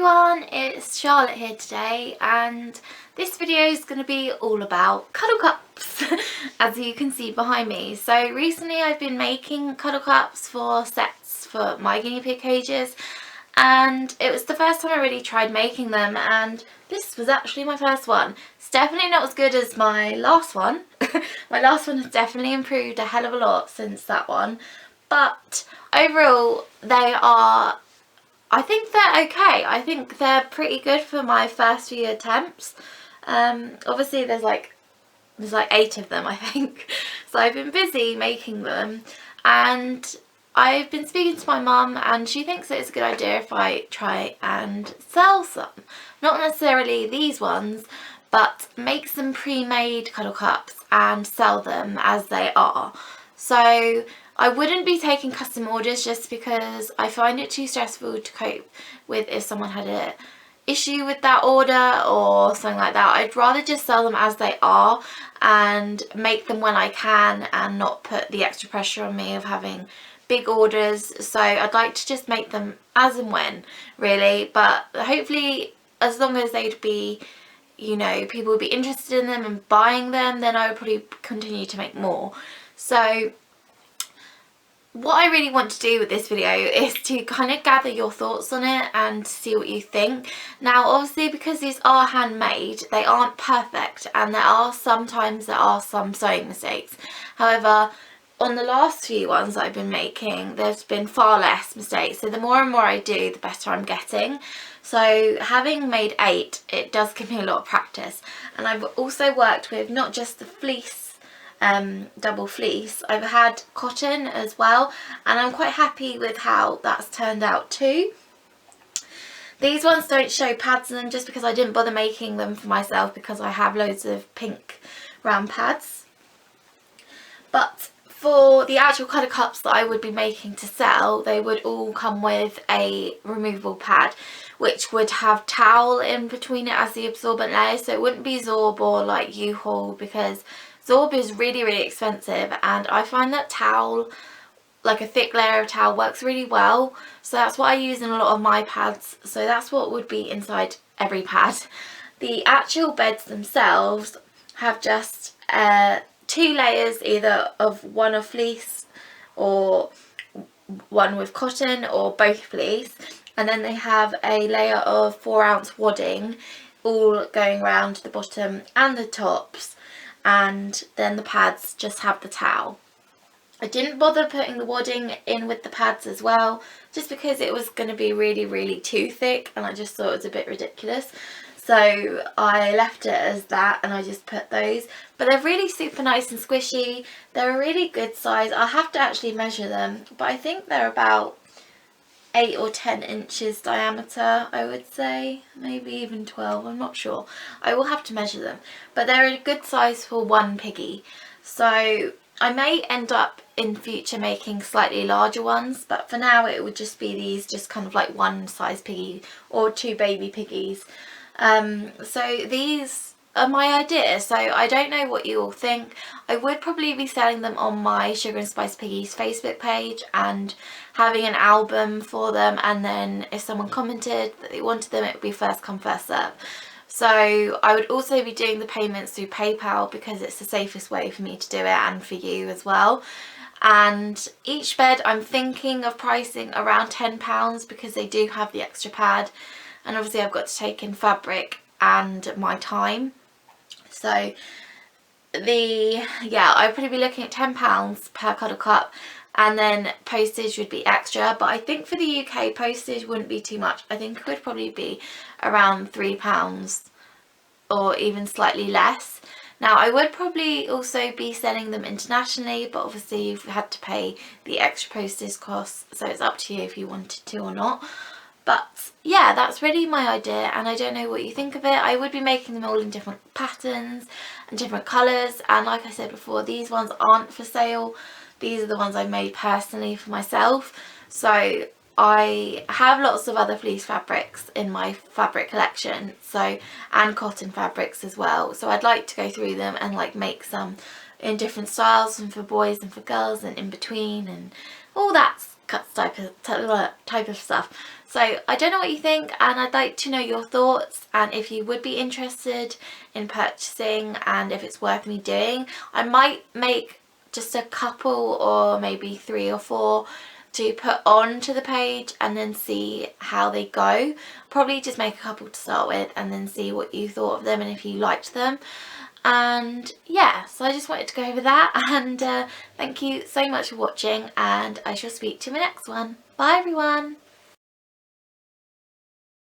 everyone, it's Charlotte here today, and this video is going to be all about cuddle cups as you can see behind me. So recently I've been making cuddle cups for sets for my guinea pig cages, and it was the first time I really tried making them, and this was actually my first one. It's definitely not as good as my last one. My last one has definitely improved a hell of a lot since that one, but overall I think they're okay. I think they're pretty good for my first few attempts. Obviously there's like 8 of them, I think. So I've been busy making them, and I've been speaking to my mum, and she thinks that it's a good idea if I try and sell some. Not necessarily these ones, but make some pre-made cuddle cups and sell them as they are. So I wouldn't be taking custom orders just because I find it too stressful to cope with if someone had an issue with that order or something like that. I'd rather just sell them as they are and make them when I can and not put the extra pressure on me of having big orders. So I'd like to just make them as and when, really, but hopefully as long as they'd be, you know, people would be interested in them and buying them, then I would probably continue to make more. So what I really want to do with this video is to kind of gather your thoughts on it and see what you think. Now obviously, because these are handmade, they aren't perfect, and there are some sewing mistakes. However, on the last few ones that I've been making, there's been far less mistakes, so the more and more I do, the better I'm getting. So having made 8, it does give me a lot of practice, and I've also worked with not just the fleece, double fleece, I've had cotton as well, and I'm quite happy with how that's turned out too. These ones don't show pads in them just because I didn't bother making them for myself because I have loads of pink round pads. But for the actual cuddle cups that I would be making to sell, they would all come with a removable pad, which would have towel in between it as the absorbent layer, so it wouldn't be Zorb or like U-Haul, because Zorb is really expensive, and I find that towel, like a thick layer of towel, works really well. So that's what I use in a lot of my pads, so that's what would be inside every pad. The actual beds themselves have just 2 layers, either of one of fleece or one with cotton or both fleece, and then they have a layer of 4-ounce wadding all going around the bottom and the tops, and then the pads just have the towel. I didn't bother putting the wadding in with the pads as well, just because it was going to be really too thick, and I just thought it was a bit ridiculous. So I left it as that, and I just put those. But they're really super nice and squishy. They're a really good size. I'll have to actually measure them, but I think they're about 8 or 10 inches diameter, I would say, maybe even 12, I'm not sure. I will have to measure them, but they're a good size for one piggy. So I may end up in future making slightly larger ones, but for now it would just be these, just kind of like one size piggy or 2 baby piggies. So these are my idea, so I don't know what you all think. I would probably be selling them on my Sugar and Spice Piggies Facebook page and having an album for them, and then if someone commented that they wanted them, it would be first come first serve. So I would also be doing the payments through PayPal because it's the safest way for me to do it, and for you as well. And each bed I'm thinking of pricing around £10 because they do have the extra pad, and obviously I've got to take in fabric and my time. So I'd probably be looking at £10 per cuddle cup, and then postage would be extra, but I think for the UK postage wouldn't be too much. I think it would probably be around £3 or even slightly less. Now I would probably also be selling them internationally, but obviously you've had to pay the extra postage costs, so it's up to you if you wanted to or not. But yeah, that's really my idea, and I don't know what you think of it. I would be making them all in different patterns and different colours, and like I said before, these ones aren't for sale. These are the ones I made personally for myself. So I have lots of other fleece fabrics in my fabric collection, so, and cotton fabrics as well. So I'd like to go through them and like make some in different styles, and for boys and for girls and in between and all that cuts type of stuff. So I don't know what you think, and I'd like to know your thoughts, and if you would be interested in purchasing and if it's worth me doing. I might make just a couple or maybe 3 or 4 to put onto the page and then see how they go. Probably just make a couple to start with and then see what you thought of them and if you liked them. And yeah, so I just wanted to go over that, and thank you so much for watching, and I shall speak to you in my next one. Bye everyone.